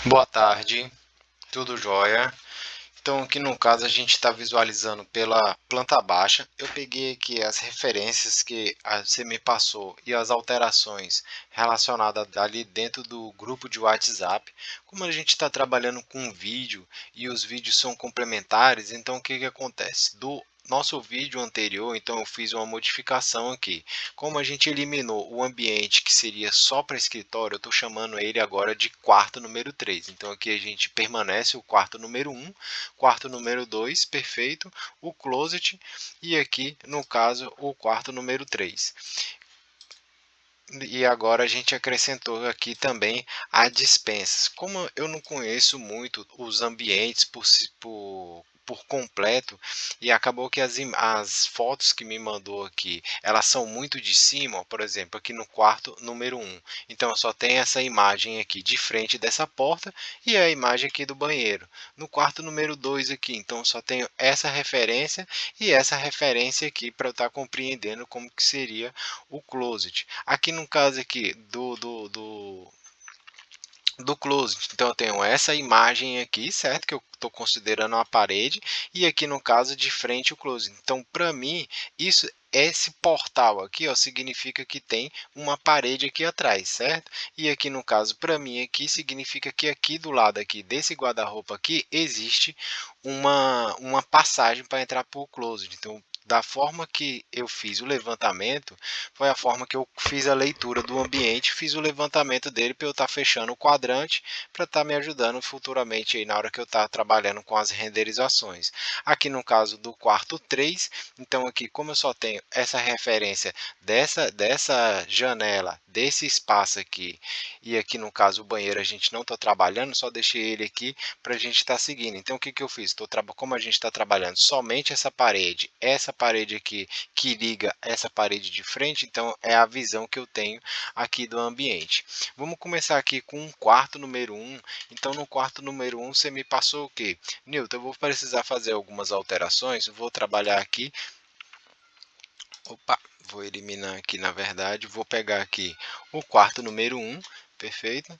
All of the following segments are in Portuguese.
Boa tarde, tudo jóia? Então, aqui no caso, a gente está visualizando pela planta baixa. Eu peguei aqui as referências que você me passou e as alterações relacionadas ali dentro do grupo de WhatsApp. Como a gente está trabalhando com vídeo e os vídeos são complementares, então o que que acontece? Do nosso vídeo anterior, então eu fiz uma modificação aqui. Como a gente eliminou o ambiente que seria só para escritório, eu estou chamando ele agora de quarto número 3. Então aqui a gente permanece o quarto número 1, quarto número 2, perfeito, o closet e aqui no caso o quarto número 3. E agora a gente acrescentou aqui também a dispensas. Como eu não conheço muito os ambientes por completo, e acabou que as fotos que me mandou aqui, elas são muito de cima, ó, por exemplo, aqui no quarto número 1. Então eu só tenho essa imagem aqui de frente dessa porta e a imagem aqui do banheiro. No quarto número 2 aqui, então eu só tenho essa referência e essa referência aqui para eu estar compreendendo como que seria o closet. Aqui no caso aqui do closet, então eu tenho essa imagem aqui, certo? Que eu estou considerando a parede, e aqui no caso de frente o closet. Então, para mim, isso esse portal aqui, ó, significa que tem uma parede aqui atrás, certo? E aqui no caso, para mim aqui, significa que aqui do lado aqui desse guarda-roupa aqui, existe uma passagem para entrar para o closet. Então, da forma que eu fiz o levantamento, foi a forma que eu fiz a leitura do ambiente, fiz o levantamento dele para eu estar fechando o quadrante, para estar me ajudando futuramente aí na hora que eu estar trabalhando com as renderizações. Aqui no caso do quarto 3, então aqui como eu só tenho essa referência dessa janela, desse espaço aqui, e aqui no caso o banheiro a gente não está trabalhando, só deixei ele aqui para a gente estar seguindo. Então o que que eu fiz? Como a gente está trabalhando somente essa parede aqui que liga essa parede de frente, então é a visão que eu tenho aqui do ambiente. Vamos começar aqui com o quarto número 1. Então no quarto número 1 você me passou o quê? Newton, eu vou precisar fazer algumas alterações, vou trabalhar aqui. Opa, vou eliminar aqui na verdade, vou pegar aqui o quarto número 1, perfeito?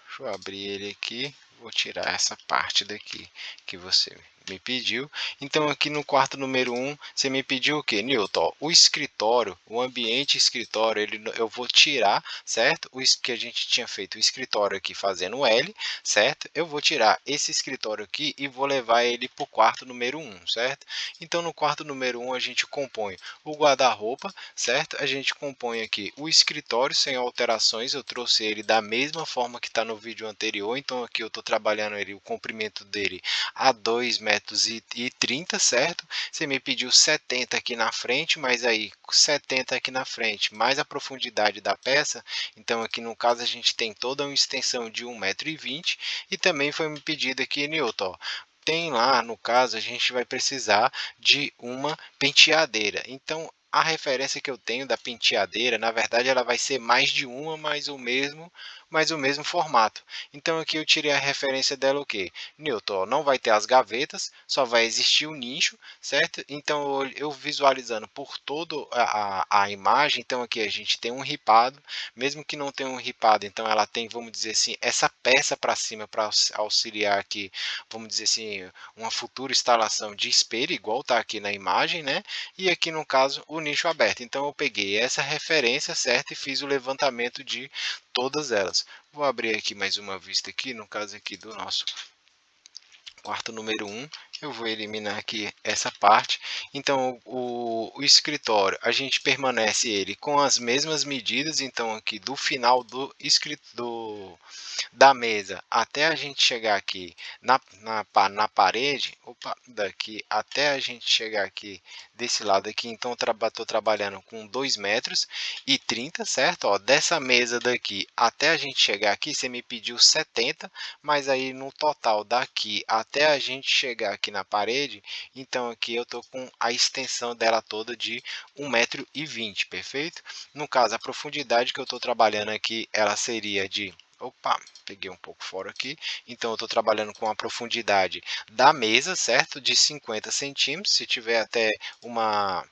Deixa eu abrir ele aqui, vou tirar essa parte daqui que você me pediu. Então aqui no quarto número 1, você me pediu o que, Newton? O escritório, o ambiente escritório, eu vou tirar, certo? O que a gente tinha feito o escritório aqui fazendo L, certo? Eu vou tirar esse escritório aqui e vou levar ele para o quarto número 1, certo? Então no quarto número 1 a gente compõe o guarda-roupa, certo? A gente compõe aqui o escritório sem alterações, eu trouxe ele da mesma forma que está no vídeo anterior, então aqui eu estou trabalhando ele, o comprimento dele a 2,30 m, certo? Você me pediu 70 aqui na frente, mas aí 70 aqui na frente, mais a profundidade da peça, então aqui no caso a gente tem toda uma extensão de 1,20 m, e também foi me pedido aqui, Newton, ó, tem lá, no caso, a gente vai precisar de uma penteadeira. Então, a referência que eu tenho da penteadeira, na verdade, ela vai ser mais de uma, mas o mesmo formato. Então, aqui eu tirei a referência dela o quê? Newton, não vai ter as gavetas, só vai existir o nicho, certo? Então, eu visualizando por toda a imagem, então aqui a gente tem um ripado, mesmo que não tenha um ripado, então ela tem, vamos dizer assim, essa peça para cima para auxiliar aqui, vamos dizer assim, uma futura instalação de espelho, igual está aqui na imagem, né? E aqui no caso o nicho aberto. Então eu peguei essa referência, certo? E fiz o levantamento de todas elas. Vou abrir aqui mais uma vista aqui, no caso aqui do nosso quarto número 1, eu vou eliminar aqui essa parte. Então o escritório, a gente permanece ele com as mesmas medidas, então aqui do final da mesa até a gente chegar aqui na parede, opa, daqui até a gente chegar aqui desse lado aqui, então estou trabalhando com 2,30 m, certo? Ó, dessa mesa daqui até a gente chegar aqui, você me pediu 70, mas aí no total daqui até a gente chegar aqui na parede, então aqui eu estou com a extensão dela toda de 1,20 m, perfeito? No caso, a profundidade que eu estou trabalhando aqui, ela seria de... Opa, peguei um pouco fora aqui. Então, eu estou trabalhando com a profundidade da mesa, certo? De 50 centímetros. Se tiver até uma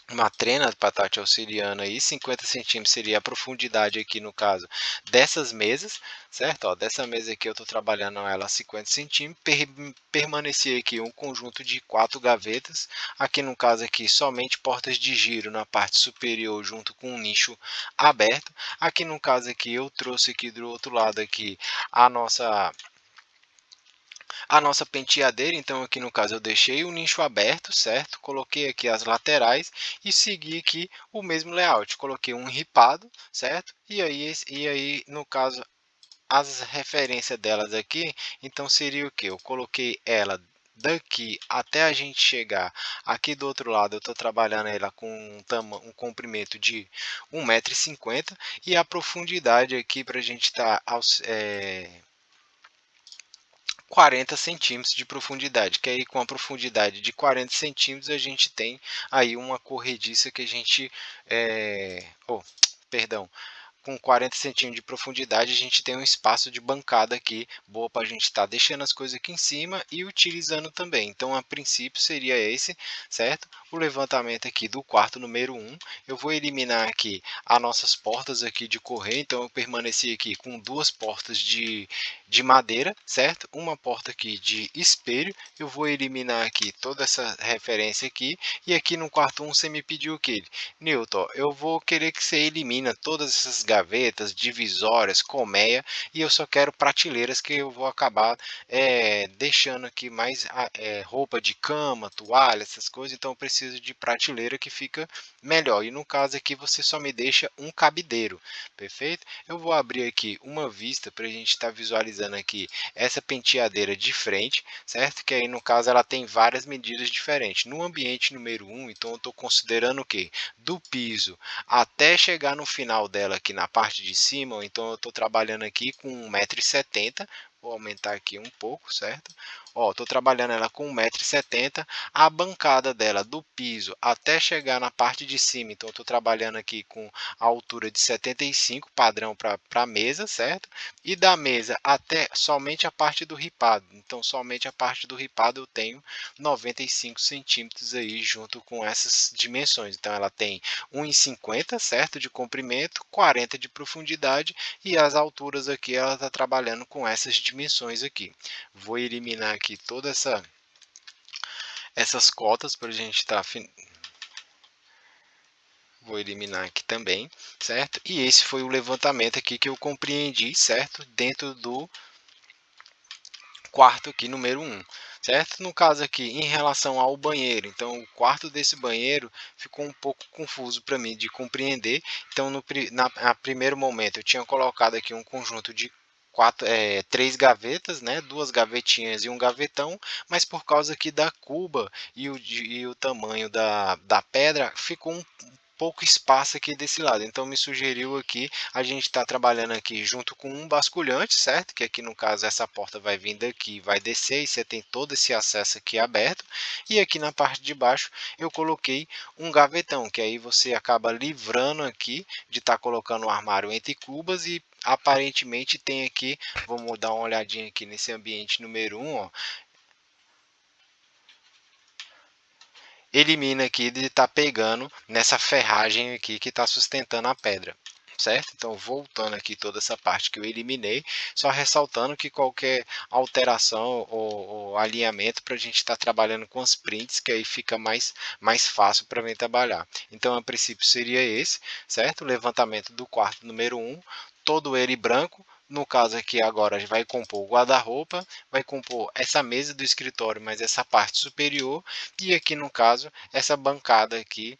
uma trena para estar te auxiliando aí. 50 centímetros seria a profundidade aqui no caso dessas mesas, certo? Ó, dessa mesa aqui eu estou trabalhando ela a 50 centímetros, permanecer aqui um conjunto de 4 gavetas, aqui no caso aqui somente portas de giro na parte superior junto com um nicho aberto, aqui no caso aqui eu trouxe aqui do outro lado aqui a nossa penteadeira, então aqui no caso eu deixei o nicho aberto, certo? Coloquei aqui as laterais e segui aqui o mesmo layout. Coloquei um ripado, certo? E aí no caso as referências delas aqui, então seria o que? Eu coloquei ela daqui até a gente chegar aqui do outro lado, eu estou trabalhando ela com um comprimento de 1,50 m e a profundidade aqui para a gente estar 40 centímetros de profundidade, que aí com a profundidade de 40 centímetros a gente tem aí uma corrediça que a gente, perdão, com 40 centímetros de profundidade, a gente tem um espaço de bancada aqui, boa para a gente estar deixando as coisas aqui em cima e utilizando também. Então, a princípio, seria esse, certo? O levantamento aqui do quarto número 1. Eu vou eliminar aqui as nossas portas aqui de correr, então eu permaneci aqui com duas portas de madeira, certo? Uma porta aqui de espelho, eu vou eliminar aqui toda essa referência aqui, e aqui no quarto 1 você me pediu o que? Newton, eu vou querer que você elimina todas essas gavetas, divisórias, colmeia, e eu só quero prateleiras que eu vou acabar deixando aqui mais roupa de cama, toalha, essas coisas, então eu preciso de prateleira que fica melhor. E no caso aqui você só me deixa um cabideiro, perfeito? Eu vou abrir aqui uma vista para a gente estar visualizando aqui essa penteadeira de frente, certo? Que aí no caso ela tem várias medidas diferentes. No ambiente número 1, então eu estou considerando o que? Do piso até chegar no final dela aqui na parte de cima, então eu estou trabalhando aqui com 1,70 m. Vou aumentar aqui um pouco, certo? Ó, estou trabalhando ela com 1,70 m. A bancada dela do piso até chegar na parte de cima, então estou trabalhando aqui com a altura de 75, padrão para a mesa, certo? E da mesa até somente a parte do ripado. Então, somente a parte do ripado eu tenho 95 centímetros aí junto com essas dimensões. Então, ela tem 1,50, certo? De comprimento, 40 de profundidade e as alturas aqui ela está trabalhando com essas dimensões aqui. Vou eliminar aqui toda essas cotas para a gente estar vou eliminar aqui também, certo? E esse foi o levantamento aqui que eu compreendi, certo? Dentro do quarto aqui número 1, certo? No caso aqui, em relação ao banheiro, então o quarto desse banheiro ficou um pouco confuso para mim de compreender. Então, na primeiro momento, eu tinha colocado aqui um conjunto de três gavetas, né? Duas gavetinhas e um gavetão, mas por causa aqui da cuba e o tamanho da pedra, ficou um pouco espaço aqui desse lado, então me sugeriu aqui a gente está trabalhando aqui junto com um basculhante, certo? Que aqui no caso essa porta vai vir daqui, vai descer e você tem todo esse acesso aqui aberto. E aqui na parte de baixo eu coloquei um gavetão, que aí você acaba livrando aqui de estar colocando o armário entre cubas e aparentemente tem aqui, vamos dar uma olhadinha aqui nesse ambiente número 1, ó, elimina aqui de estar pegando nessa ferragem aqui que está sustentando a pedra, certo? Então, voltando aqui toda essa parte que eu eliminei, só ressaltando que qualquer alteração ou alinhamento para a gente estar trabalhando com as prints, que aí fica mais fácil para mim trabalhar. Então, a princípio seria esse, certo? O levantamento do quarto número 1, todo ele branco. No caso aqui agora a gente vai compor o guarda-roupa, vai compor essa mesa do escritório, mas essa parte superior, e aqui no caso essa bancada aqui.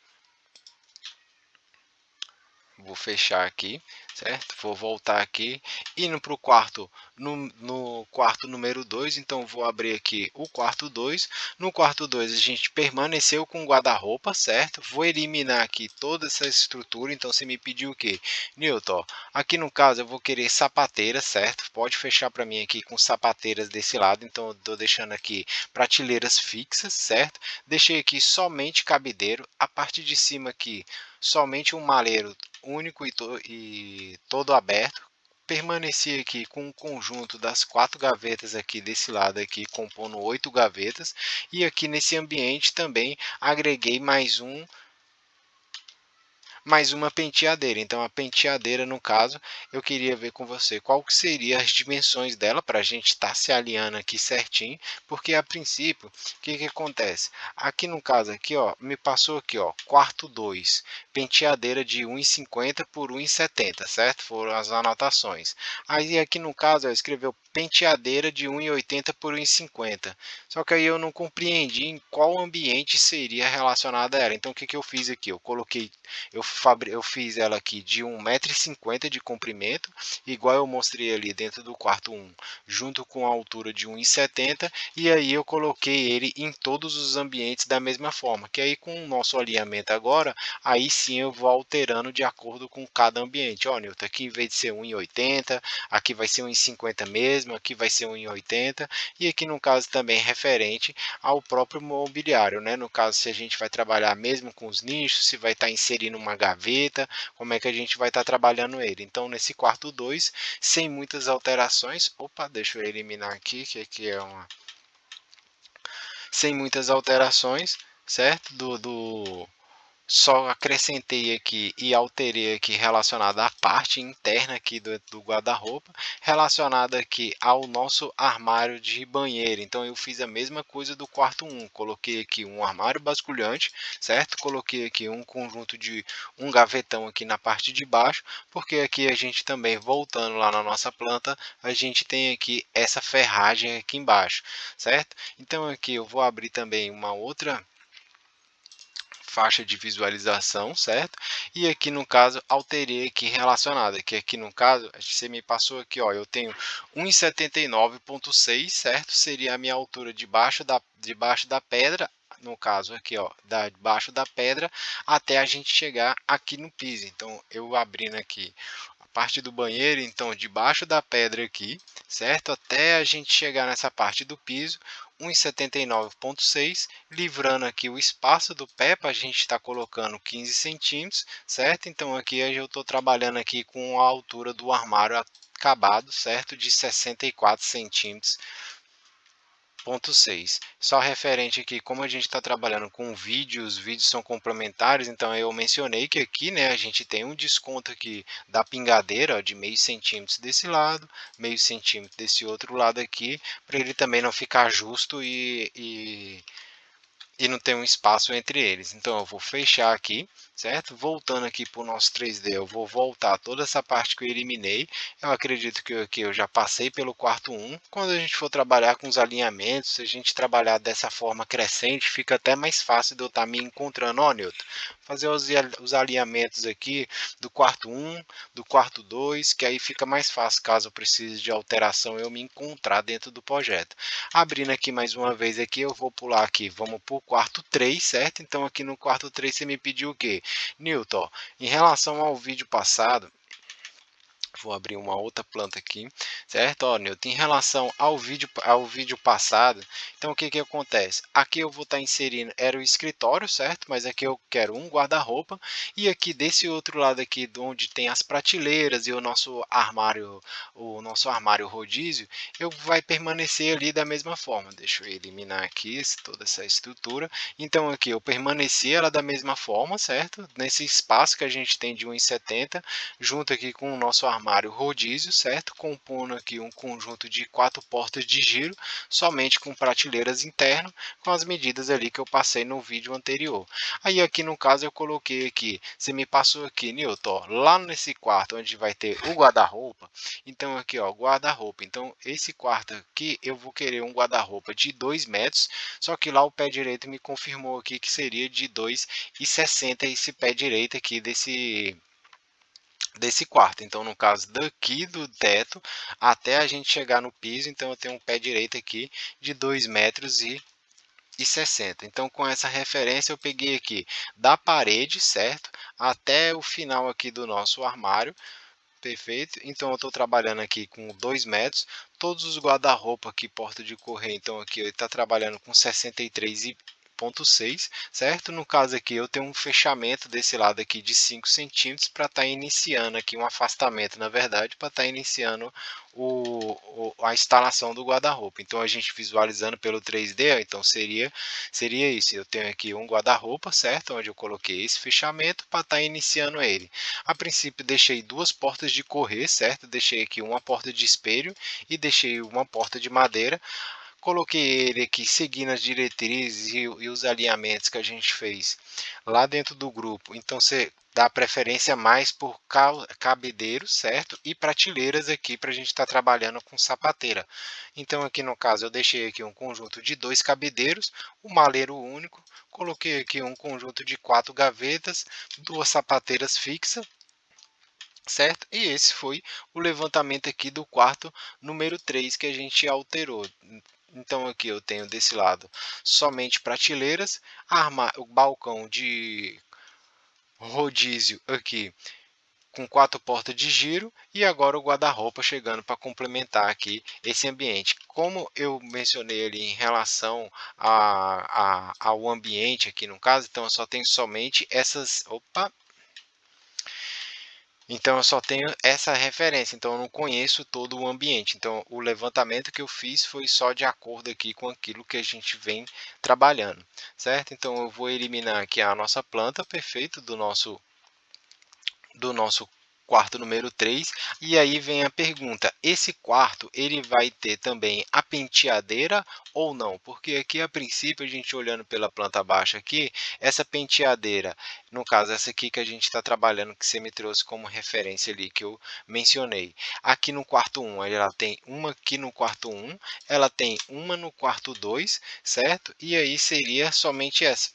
Vou fechar aqui, certo? Vou voltar aqui, indo para o quarto, no quarto número 2, então vou abrir aqui o quarto 2. No quarto 2 a gente permaneceu com guarda-roupa, certo? Vou eliminar aqui toda essa estrutura, então você me pediu o quê? Newton, aqui no caso eu vou querer sapateiras, certo? Pode fechar para mim aqui com sapateiras desse lado, então eu estou deixando aqui prateleiras fixas, certo? Deixei aqui somente cabideiro, a parte de cima aqui somente um maleiro único e todo aberto. Permaneci aqui com o conjunto das 4 gavetas aqui desse lado aqui, compondo 8 gavetas. E aqui nesse ambiente também agreguei mais um mais uma penteadeira. Então, a penteadeira, no caso, eu queria ver com você qual que seria as dimensões dela para a gente estar se alinhando aqui certinho, porque a princípio, o que que acontece? Aqui no caso aqui, ó, me passou aqui, ó, quarto 2, penteadeira de 1,50 por 1,70, certo? Foram as anotações. Aí aqui no caso, ó, escreveu penteadeira de 1,80 por 1,50. Só que aí eu não compreendi em qual ambiente seria relacionada a ela. Então o que que eu fiz aqui? Eu fiz ela aqui de 1,50 m de comprimento, igual eu mostrei ali dentro do quarto 1, junto com a altura de 1,70, e aí eu coloquei ele em todos os ambientes da mesma forma, que aí com o nosso alinhamento agora, aí sim eu vou alterando de acordo com cada ambiente. Ó, Newton, aqui em vez de ser 1,80, aqui vai ser 1,50 mesmo, aqui vai ser 1,80, e aqui no caso também referente ao próprio mobiliário, né? No caso, se a gente vai trabalhar mesmo com os nichos, se vai estar inserindo uma gaveta, como é que a gente vai estar trabalhando ele. Então, nesse quarto 2, sem muitas alterações, opa, deixa eu eliminar aqui, que aqui é uma... Sem muitas alterações, certo? Só acrescentei aqui e alterei aqui relacionada à parte interna aqui do guarda-roupa, relacionada aqui ao nosso armário de banheiro. Então eu fiz a mesma coisa do quarto 1, coloquei aqui um armário basculhante, certo? Coloquei aqui um conjunto de um gavetão aqui na parte de baixo, porque aqui a gente também, voltando lá na nossa planta, a gente tem aqui essa ferragem aqui embaixo, certo? Então aqui eu vou abrir também uma outra faixa de visualização, certo? E aqui no caso alterei aqui relacionada, que aqui no caso você me passou aqui, ó, eu tenho 1,79,6, certo? Seria a minha altura debaixo da pedra, no caso aqui, ó, debaixo da pedra até a gente chegar aqui no piso. Então eu abrindo aqui a parte do banheiro, então debaixo da pedra aqui, certo? Até a gente chegar nessa parte do piso, 1,79,6, livrando aqui o espaço do pé para a gente estar colocando 15 centímetros, certo? Então aqui eu estou trabalhando aqui com a altura do armário acabado, certo? De 64 centímetros. 6. Só referente aqui, como a gente está trabalhando com vídeos, os vídeos são complementares, então eu mencionei que aqui, né, a gente tem um desconto aqui da pingadeira, ó, de meio centímetro desse lado, meio centímetro desse outro lado aqui, para ele também não ficar justo e não tem um espaço entre eles. Então eu vou fechar aqui, certo? Voltando aqui para o nosso 3D, eu vou voltar toda essa parte que eu eliminei. Eu acredito que aqui eu já passei pelo quarto 1. Quando a gente for trabalhar com os alinhamentos, se a gente trabalhar dessa forma crescente, fica até mais fácil de eu estar me encontrando. Ó, Newton, fazer os alinhamentos aqui do quarto 1, do quarto 2, que aí fica mais fácil caso eu precise de alteração eu me encontrar dentro do projeto. Abrindo aqui mais uma vez aqui, eu vou pular aqui, vamos para o quarto 3, certo? Então aqui no quarto 3 você me pediu o quê? Newton, em relação ao vídeo passado, vou abrir uma outra planta aqui, certo? Ó, Newton, em relação ao vídeo passado, então o que que acontece? Aqui eu vou estar inserindo, era o escritório, certo? Mas aqui eu quero um guarda-roupa, e aqui desse outro lado aqui, onde tem as prateleiras e o nosso armário rodízio, eu vai permanecer ali da mesma forma. Deixa eu eliminar aqui toda essa estrutura. Então aqui eu permaneci ela da mesma forma, certo? Nesse espaço que a gente tem de 1,70, junto aqui com o nosso armário rodízio, certo? Compondo aqui um conjunto de 4 portas de giro, somente com prateleiras internas, com as medidas ali que eu passei no vídeo anterior. Aí aqui no caso eu coloquei aqui, você me passou aqui, Newton, lá nesse quarto onde vai ter o guarda-roupa, então aqui ó, guarda-roupa, então esse quarto aqui eu vou querer um guarda-roupa de 2 metros, só que lá o pé direito me confirmou aqui que seria de 2,60 esse pé direito aqui desse quarto. Então, no caso daqui do teto até a gente chegar no piso, então eu tenho um pé direito aqui de 2,60 m. Então, com essa referência, eu peguei aqui da parede, certo? Até o final aqui do nosso armário. Perfeito. Então, eu estou trabalhando aqui com 2 metros. Todos os guarda-roupa aqui, porta de correr, então aqui ele está trabalhando com 63 0,6, certo? No caso aqui eu tenho um fechamento desse lado aqui de 5 centímetros para estar iniciando aqui um afastamento, na verdade, para estar iniciando a instalação do guarda-roupa. Então a gente visualizando pelo 3D, então seria isso. Eu tenho aqui um guarda-roupa, certo? Onde eu coloquei esse fechamento para estar iniciando ele. A princípio deixei duas portas de correr, certo? Deixei aqui uma porta de espelho e deixei uma porta de madeira. Coloquei ele aqui seguindo as diretrizes e os alinhamentos que a gente fez lá dentro do grupo. Então você dá preferência mais por cabedeiros, certo? E prateleiras aqui para a gente estar trabalhando com sapateira. Então aqui no caso eu deixei aqui um conjunto de 2 cabedeiros, um maleiro único, coloquei aqui um conjunto de 4 gavetas, 2 sapateiras fixas, certo? E esse foi o levantamento aqui do quarto número 3 que a gente alterou. Então aqui eu tenho desse lado somente prateleiras, o balcão de rodízio aqui com 4 portas de giro e agora o guarda-roupa chegando para complementar aqui esse ambiente. Como eu mencionei ali em relação ao ambiente aqui no caso, então eu só tenho somente essas... Opa! Então eu só tenho essa referência, então eu não conheço todo o ambiente. Então o levantamento que eu fiz foi só de acordo aqui com aquilo que a gente vem trabalhando, certo? Então eu vou eliminar aqui a nossa planta, perfeito, do nosso quarto número 3. E aí vem a pergunta, esse quarto ele vai ter também a penteadeira ou não? Porque aqui a princípio a gente olhando pela planta baixa aqui, essa penteadeira, no caso essa aqui que a gente está trabalhando, que você me trouxe como referência ali, que eu mencionei. Aqui no quarto 1, ela tem uma aqui no quarto 1, ela tem uma no quarto 2, certo? E aí seria somente essa,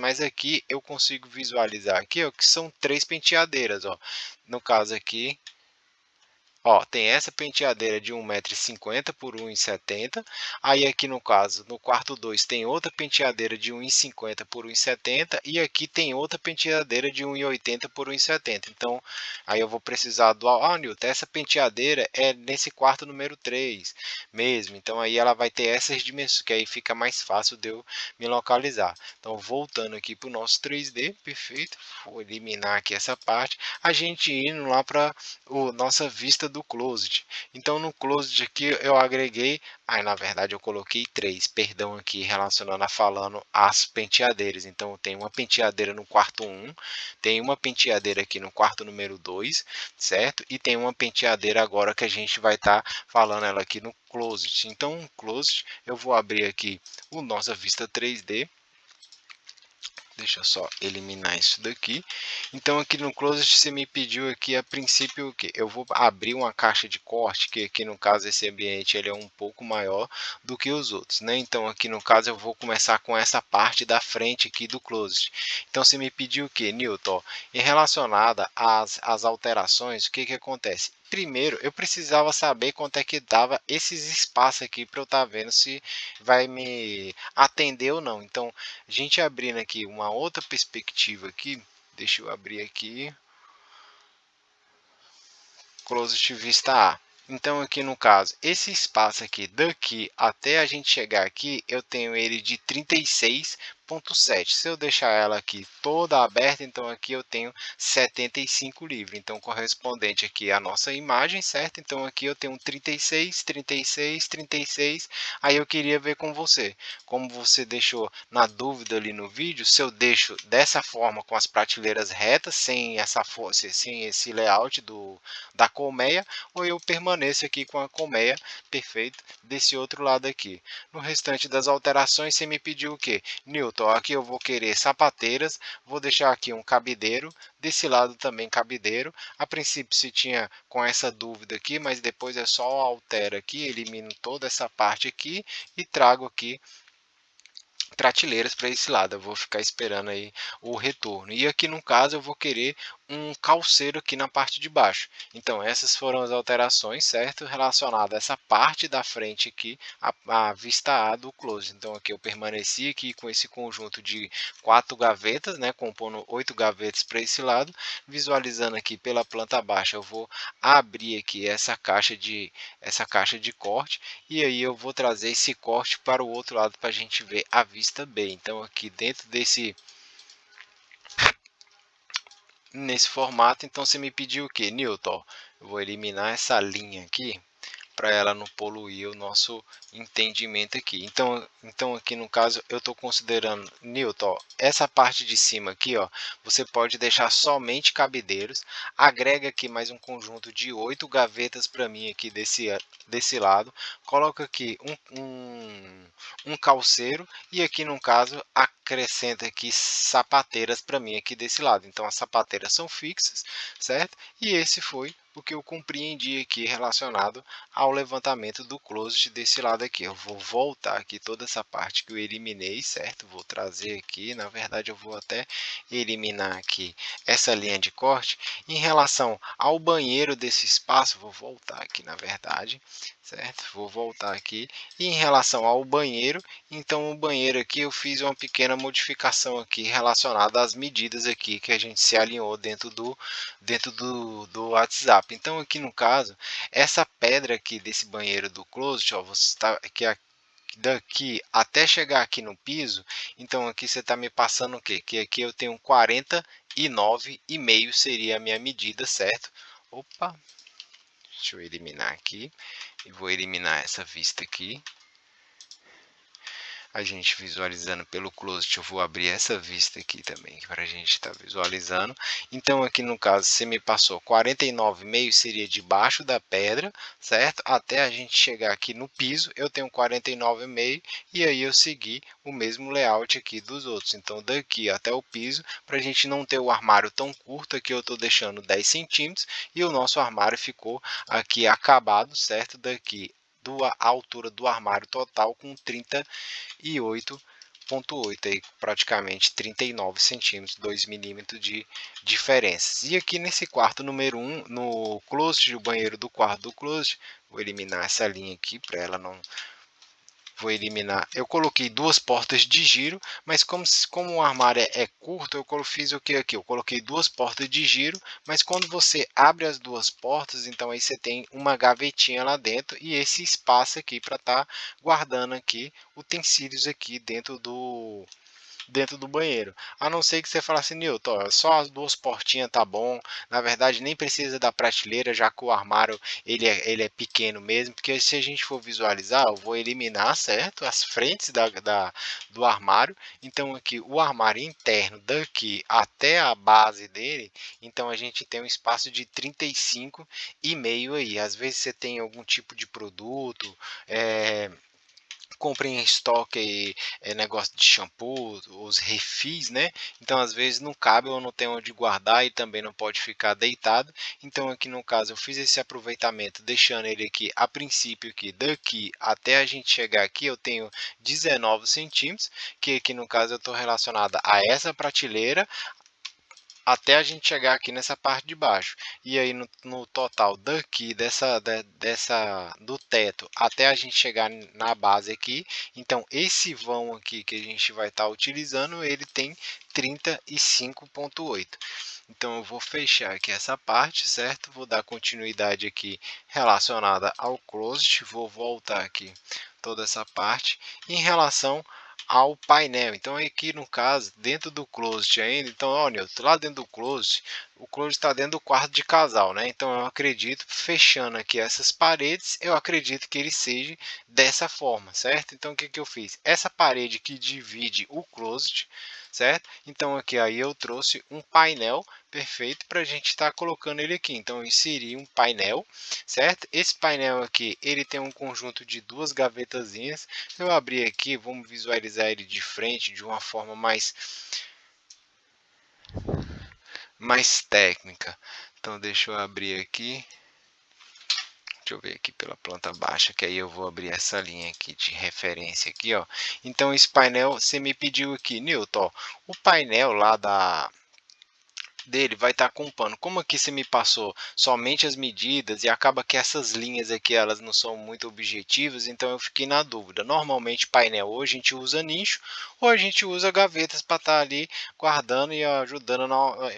mas aqui eu consigo visualizar aqui, ó, que são 3 penteadeiras, ó. No caso aqui, ó, tem essa penteadeira de 1,50 m por 1,70 m. Aí aqui no caso, no quarto 2 tem outra penteadeira de 1,50 m por 1,70 m. E aqui tem outra penteadeira de 1,80 m por 1,70 m. Então, aí eu vou precisar do... Ah, Nilton, essa penteadeira é nesse quarto número 3 mesmo. Então, aí ela vai ter essas dimensões, que aí fica mais fácil de eu me localizar. Então, voltando aqui para o nosso 3D, perfeito. Vou eliminar aqui essa parte. A gente indo lá para nossa vista do closet. Então no closet aqui eu agreguei, aí na verdade eu coloquei 3, perdão, aqui relacionando a falando as penteadeiras. Então eu tenho uma penteadeira no quarto 1, tem uma penteadeira aqui no quarto número 2, certo? E tem uma penteadeira agora que a gente vai estar falando ela aqui no closet. Então no closet eu vou abrir aqui o nossa vista 3D. Deixa eu só eliminar isso daqui. Então aqui no Closet você me pediu aqui a princípio o que? Eu vou abrir uma caixa de corte, que aqui no caso esse ambiente ele é um pouco maior do que os outros, né? Então aqui no caso eu vou começar com essa parte da frente aqui do Closet. Então você me pediu o que, Newton? Em relacionada às alterações, o que que acontece? Primeiro, eu precisava saber quanto é que dava esses espaços aqui para eu estar vendo se vai me atender ou não. Então, a gente abrindo aqui uma outra perspectiva aqui, deixa eu abrir aqui, Closet Vista A. Então aqui no caso, esse espaço aqui, daqui até a gente chegar aqui, eu tenho ele de 36,7. Se eu deixar ela aqui toda aberta, então aqui eu tenho 75 livre. Então correspondente aqui à nossa imagem, certo? Então aqui eu tenho 36, 36, 36. Aí eu queria ver com você, como você deixou na dúvida ali no vídeo, se eu deixo dessa forma com as prateleiras retas, sem essa força, sem esse layout da colmeia, ou eu permaneço aqui com a colmeia perfeito desse outro lado aqui. No restante das alterações, você me pediu o que? Newton, aqui eu vou querer sapateiras, vou deixar aqui um cabideiro, desse lado também cabideiro. A princípio se tinha com essa dúvida aqui, mas depois é só altero aqui, elimino toda essa parte aqui e trago aqui prateleiras para esse lado. Eu vou ficar esperando aí o retorno. E aqui no caso eu vou querer um calceiro aqui na parte de baixo. Então essas foram as alterações, certo? Relacionada a essa parte da frente aqui, a vista A do closet. Então aqui eu permaneci aqui com esse conjunto de 4 gavetas, né, compondo 8 gavetas para esse lado. Visualizando aqui pela planta baixa, eu vou abrir aqui essa caixa de corte, e aí eu vou trazer esse corte para o outro lado para a gente ver a vista B. Então aqui dentro nesse formato, então você me pediu o que, Newton? Eu vou eliminar essa linha aqui para ela não poluir o nosso entendimento aqui. Então aqui no caso eu estou considerando, Newton, essa parte de cima aqui, ó, você pode deixar somente cabideiros. Agrega aqui mais um conjunto de 8 gavetas para mim aqui desse lado. Coloca aqui um calceiro e aqui no caso acrescenta aqui sapateiras para mim aqui desse lado. Então as sapateiras são fixas, certo? E esse foi o que eu compreendi aqui relacionado ao levantamento do closet desse lado aqui. Eu vou voltar aqui toda essa parte que eu eliminei, certo? Vou trazer aqui, na verdade eu vou até eliminar aqui essa linha de corte. Em relação ao banheiro desse espaço, vou voltar aqui na verdade, certo? Vou voltar aqui. E em relação ao banheiro, então o banheiro aqui eu fiz uma pequena modificação aqui relacionada às medidas aqui que a gente se alinhou dentro do WhatsApp. Então aqui no caso, essa pedra aqui desse banheiro do closet, ó, você está aqui daqui até chegar aqui no piso, então aqui você está me passando o quê? Que aqui eu tenho 49,5 seria a minha medida, certo? Opa, deixa eu eliminar aqui e vou eliminar essa vista aqui. A gente visualizando pelo closet, eu vou abrir essa vista aqui também para a gente estar visualizando. Então aqui no caso você me passou 49,5 seria debaixo da pedra, certo? Até a gente chegar aqui no piso eu tenho 49,5 e aí eu segui o mesmo layout aqui dos outros. Então daqui até o piso, para a gente não ter o armário tão curto, aqui eu estou deixando 10 centímetros e o nosso armário ficou aqui acabado, certo? Daqui a altura do armário total com 38,8, aí praticamente 39 centímetros, 2 milímetros de diferença. E aqui nesse quarto número 1, no closet, o banheiro do quarto do closet, vou eliminar essa linha aqui para ela não. Vou eliminar. Eu coloquei duas portas de giro, mas como o armário é curto, eu fiz o que aqui? Eu coloquei duas portas de giro, mas quando você abre as duas portas, então aí você tem uma gavetinha lá dentro e esse espaço aqui para estar guardando aqui utensílios aqui dentro do banheiro. A não ser que você fale assim, Newton, só as duas portinhas tá bom. Na verdade, nem precisa da prateleira, já que o armário ele é pequeno mesmo. Porque se a gente for visualizar, eu vou eliminar, certo? As frentes do armário. Então, aqui o armário interno, daqui até a base dele, então a gente tem um espaço de 35,5 aí. Às vezes você tem algum tipo de produto, compra em estoque aí, negócio de shampoo, os refis, né? Então às vezes não cabe ou não tem onde guardar e também não pode ficar deitado. Então aqui no caso eu fiz esse aproveitamento deixando ele aqui a princípio aqui daqui até a gente chegar aqui eu tenho 19 centímetros, que aqui no caso eu estou relacionada a essa prateleira até a gente chegar aqui nessa parte de baixo. E aí no total daqui do teto até a gente chegar na base aqui, então esse vão aqui que a gente vai estar utilizando, ele tem 35,8. Então eu vou fechar aqui essa parte, certo? Vou dar continuidade aqui relacionada ao closet, vou voltar aqui toda essa parte em relação ao painel. Então aqui no caso, dentro do closet ainda, então olha, lá dentro do closet, o closet está dentro do quarto de casal, né? Então eu acredito, fechando aqui essas paredes, eu acredito que ele seja dessa forma, certo? Então o que que eu fiz? Essa parede que divide o closet, certo? Então aqui aí eu trouxe um painel perfeito para a gente estar colocando ele aqui. Então eu inseri um painel, certo? Esse painel aqui, ele tem um conjunto de duas gavetazinhas. Se eu abrir aqui, vamos visualizar ele de frente de uma forma mais técnica. Então deixa eu abrir aqui. Deixa eu ver aqui pela planta baixa, que aí eu vou abrir essa linha aqui de referência aqui, ó. Então esse painel, você me pediu aqui, Newton, o painel lá dele vai estar com pano. Como aqui você me passou somente as medidas e acaba que essas linhas aqui elas não são muito objetivas, então eu fiquei na dúvida. Normalmente painel ou a gente usa nicho ou a gente usa gavetas para estar ali guardando e ajudando,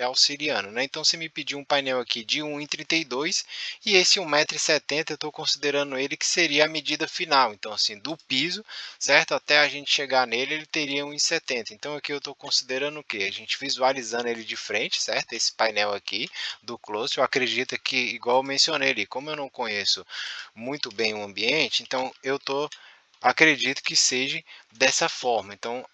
auxiliando, né? Então você me pediu um painel aqui de 1,32 e esse 1,70 m eu estou considerando ele que seria a medida final. Então assim, do piso, certo? Até a gente chegar nele, ele teria 1,70 m. Então aqui eu estou considerando o que? A gente visualizando ele de frente, certo? Esse painel aqui do close, eu acredito que, igual eu mencionei ali, como eu não conheço muito bem o ambiente, então acredito que seja dessa forma. Então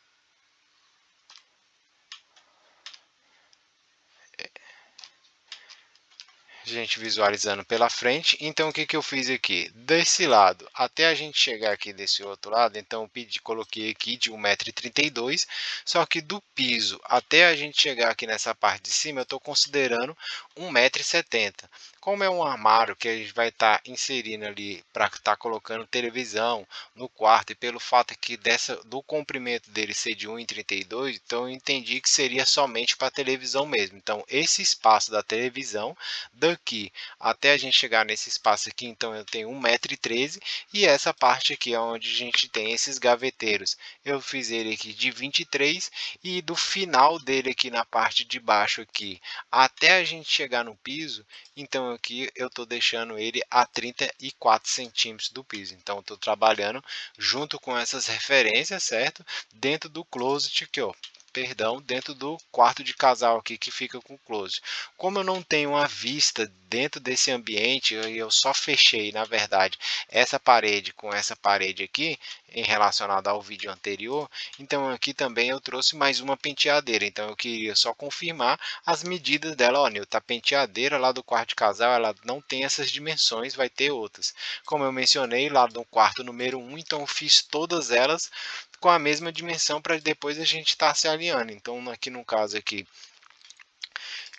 gente visualizando pela frente. Então o que que eu fiz aqui? Desse lado até a gente chegar aqui desse outro lado, então eu coloquei aqui de 1,32 m, só que do piso até a gente chegar aqui nessa parte de cima, eu estou considerando 1,70 m. Como é um armário que a gente vai estar inserindo ali para estar colocando televisão no quarto, e pelo fato que do comprimento dele ser de 1,32 m, então eu entendi que seria somente para televisão mesmo. Então esse espaço da televisão daqui até a gente chegar nesse espaço aqui, então eu tenho 1,13 m, e essa parte aqui é onde a gente tem esses gaveteiros. Eu fiz ele aqui de 23, e do final dele aqui na parte de baixo aqui até a gente chegar no piso, então aqui eu estou deixando ele a 34 centímetros do piso. Então estou trabalhando junto com essas referências, certo? Dentro do closet aqui, ó. Perdão, dentro do quarto de casal aqui que fica com o closet. Como eu não tenho uma vista dentro desse ambiente, eu só fechei, na verdade, essa parede com essa parede aqui, em relacionado ao vídeo anterior, então aqui também eu trouxe mais uma penteadeira. Então eu queria só confirmar as medidas dela. Ó, Nilton, a penteadeira lá do quarto de casal, ela não tem essas dimensões, vai ter outras. Como eu mencionei, lá no quarto número 1, então eu fiz todas elas com a mesma dimensão para depois a gente estar se alinhando. Então aqui no caso aqui,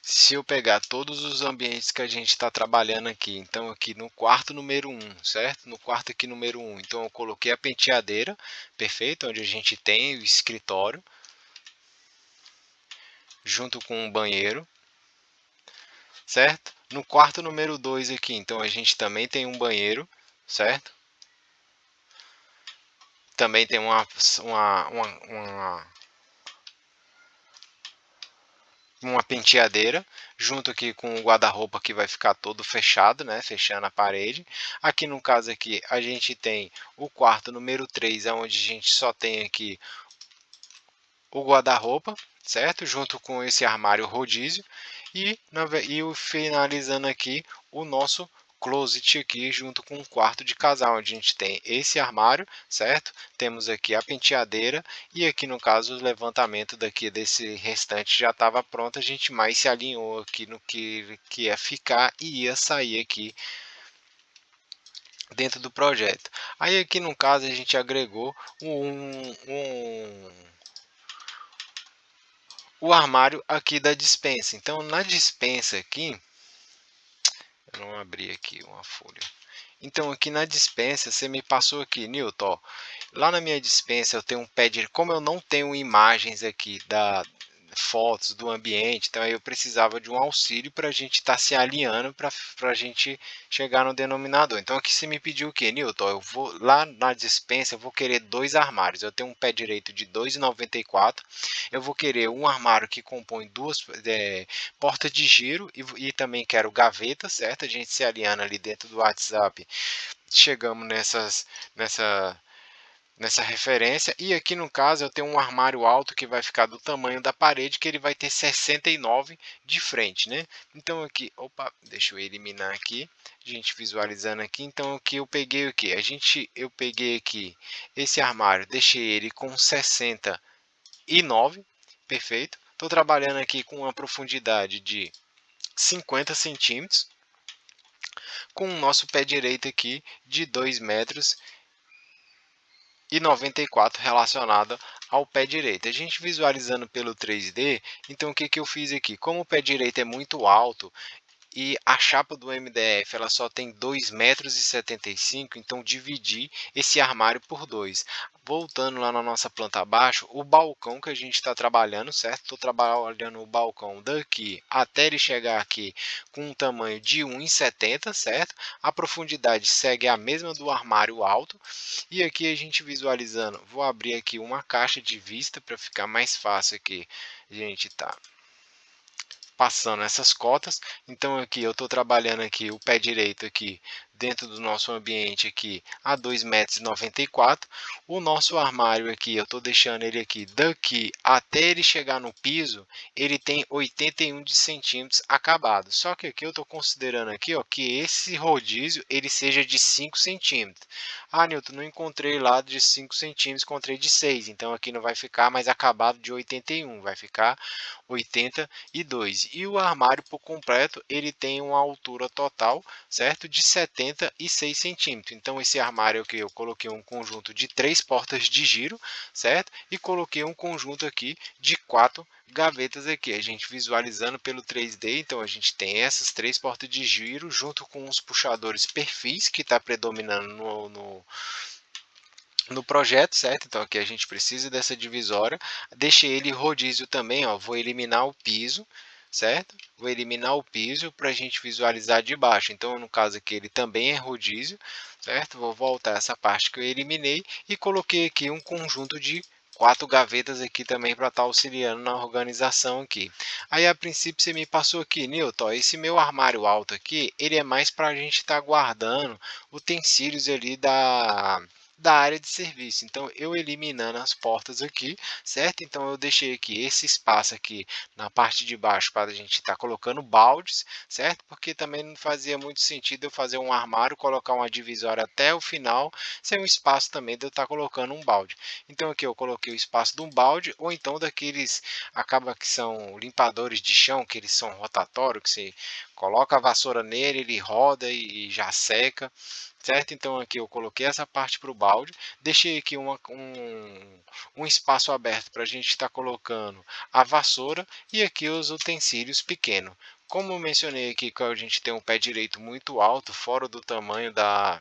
se eu pegar todos os ambientes que a gente está trabalhando aqui, então aqui no quarto número 1, certo? No quarto aqui número 1, então eu coloquei a penteadeira, perfeito? Onde a gente tem o escritório, junto com o banheiro, certo? No quarto número 2 aqui, então a gente também tem um banheiro, certo? Também tem uma penteadeira, junto aqui com o guarda-roupa que vai ficar todo fechado, né? Fechando a parede. Aqui no caso aqui, a gente tem o quarto número 3, onde a gente só tem aqui o guarda-roupa, certo? Junto com esse armário rodízio. E finalizando aqui o nosso closet aqui junto com o quarto de casal, onde a gente tem esse armário, certo? Temos aqui a penteadeira e aqui no caso o levantamento daqui desse restante já estava pronto, a gente mais se alinhou aqui no que ia ficar e ia sair aqui dentro do projeto. Aí aqui no caso a gente agregou o armário aqui da despensa. Então na despensa aqui, eu não abri aqui uma folha. Então aqui na despensa você me passou aqui, Nilton, ó, lá na minha despensa eu tenho um pé de, como eu não tenho imagens aqui da fotos do ambiente, então aí eu precisava de um auxílio para a gente estar se alinhando para a gente chegar no denominador. Então aqui você me pediu o que, Nilton? Eu vou lá na despensa, eu vou querer dois armários. Eu tenho um pé direito de 2,94. Eu vou querer um armário que compõe duas portas de giro e também quero gaveta, certo? A gente se alinhando ali dentro do WhatsApp, chegamos nessa referência. E aqui no caso eu tenho um armário alto que vai ficar do tamanho da parede, que ele vai ter 69 de frente, né? Então aqui, opa, deixa eu eliminar aqui, a gente visualizando aqui. Então aqui eu peguei o que? Eu peguei aqui esse armário, deixei ele com 69, perfeito. Estou trabalhando aqui com uma profundidade de 50 centímetros, com o nosso pé direito aqui de 2,94 m relacionado ao pé direito. A gente visualizando pelo 3D, então o que eu fiz aqui? Como o pé direito é muito alto e a chapa do MDF ela só tem 2,75 m, então dividi esse armário por 2. voltando lá na nossa planta abaixo, o balcão que a gente está trabalhando, certo? Estou trabalhando o balcão daqui até ele chegar aqui com um tamanho de 1,70, certo? A profundidade segue a mesma do armário alto. E aqui a gente visualizando, vou abrir aqui uma caixa de vista para ficar mais fácil aqui. A gente tá passando essas cotas. Então aqui eu estou trabalhando aqui o pé direito aqui dentro do nosso ambiente aqui a 2,94 m. O nosso armário aqui, eu estou deixando ele aqui daqui até ele chegar no piso, ele tem 81 de centímetros acabado. Só que aqui eu estou considerando aqui, ó, que esse rodízio ele seja de 5 centímetros. Ah, Newton, não encontrei lá de 5 centímetros, encontrei de 6. Então aqui não vai ficar mais acabado de 81, vai ficar 82. E o armário por completo, ele tem uma altura total, certo? De 76 centímetros. Então esse armário aqui eu coloquei um conjunto de 3 portas de giro, certo? E coloquei um conjunto aqui de 4 gavetas aqui. A gente visualizando pelo 3D, então a gente tem essas 3 portas de giro junto com os puxadores perfis que está predominando no projeto, certo? Então aqui a gente precisa dessa divisória. Deixei ele rodízio também, ó. Vou eliminar o piso, certo? Vou eliminar o piso para a gente visualizar de baixo. Então, no caso aqui, ele também é rodízio, certo? Vou voltar essa parte que eu eliminei e coloquei aqui um conjunto de 4 gavetas aqui também para estar auxiliando na organização aqui. Aí, a princípio, você me passou aqui, Newton, esse meu armário alto aqui, ele é mais para a gente estar guardando utensílios ali da área de serviço. Então, eu eliminando as portas aqui, certo? Então, eu deixei aqui esse espaço aqui na parte de baixo para a gente estar colocando baldes, certo? Porque também não fazia muito sentido eu fazer um armário, colocar uma divisória até o final, sem um espaço também de eu estar colocando um balde. Então, aqui eu coloquei o espaço de um balde, ou então daqueles, acaba que são limpadores de chão, que eles são rotatórios, que você coloca a vassoura nele, ele roda e já seca, certo? Então aqui eu coloquei essa parte para o balde, deixei aqui um espaço aberto para a gente estar colocando a vassoura e aqui os utensílios pequenos. Como eu mencionei aqui que a gente tem um pé direito muito alto, fora do tamanho da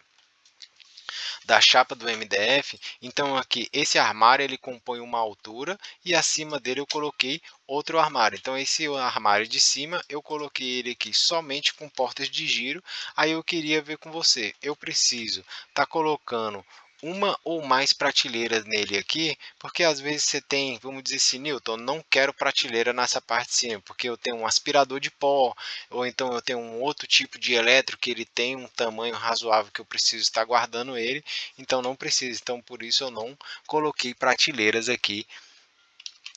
chapa do MDF, então aqui esse armário ele compõe uma altura e acima dele eu coloquei outro armário. Então esse armário de cima eu coloquei ele aqui somente com portas de giro. Aí eu queria ver com você, eu preciso estar colocando uma ou mais prateleiras nele aqui, porque às vezes você tem, vamos dizer assim, Newton, não quero prateleira nessa parte de cima, porque eu tenho um aspirador de pó, ou então eu tenho um outro tipo de elétrico que ele tem um tamanho razoável que eu preciso estar guardando ele, então não precisa. Então por isso eu não coloquei prateleiras aqui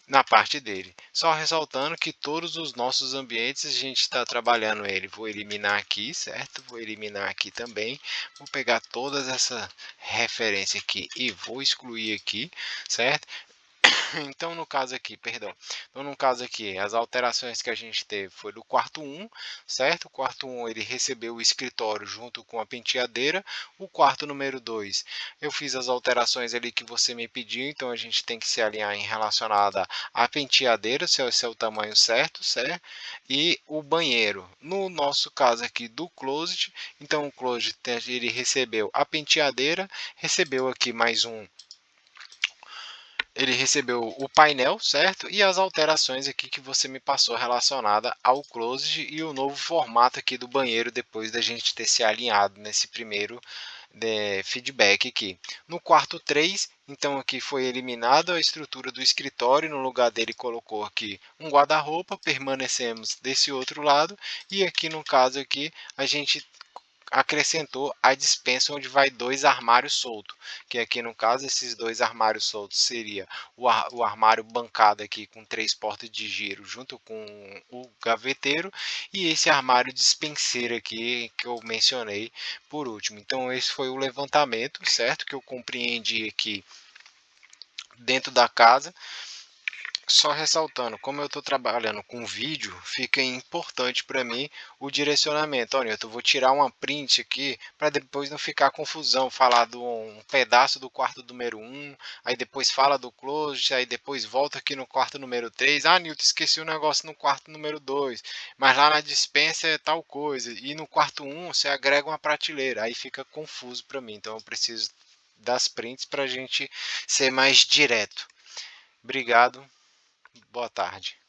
na parte dele. Só ressaltando que todos os nossos ambientes a gente está trabalhando ele. Vou eliminar aqui, certo? Vou eliminar aqui também. Vou pegar todas essa referência aqui e vou excluir aqui, certo? Então, no caso aqui, perdão. Então, no caso aqui, as alterações que a gente teve foi do quarto 1, certo? O quarto 1 ele recebeu o escritório junto com a penteadeira. O quarto número 2, eu fiz as alterações ali que você me pediu, então a gente tem que se alinhar em relacionada à penteadeira, se é o seu tamanho certo, certo? E o banheiro. No nosso caso aqui do closet, então o closet ele recebeu a penteadeira, recebeu aqui mais um, ele recebeu o painel, certo? E as alterações aqui que você me passou relacionada ao closet e o novo formato aqui do banheiro depois da gente ter se alinhado nesse primeiro feedback aqui. No quarto 3, então aqui foi eliminada a estrutura do escritório, no lugar dele colocou aqui um guarda-roupa, permanecemos desse outro lado e aqui no caso aqui a gente acrescentou a despensa onde vai 2 armários soltos, que aqui no caso esses 2 armários soltos seria o armário bancado aqui com 3 portas de giro junto com o gaveteiro e esse armário dispenseiro aqui que eu mencionei por último. Então esse foi o levantamento, certo? Que eu compreendi aqui dentro da casa. Só ressaltando, como eu estou trabalhando com vídeo, fica importante para mim o direcionamento. Olha, eu vou tirar uma print aqui para depois não ficar confusão, falar de um pedaço do quarto número 1, aí depois fala do closet, aí depois volta aqui no quarto número 3. Ah, Nilton, esqueci o negócio no quarto número 2, mas lá na dispensa é tal coisa. E no quarto 1 você agrega uma prateleira, aí fica confuso para mim. Então eu preciso das prints para a gente ser mais direto. Obrigado, boa tarde.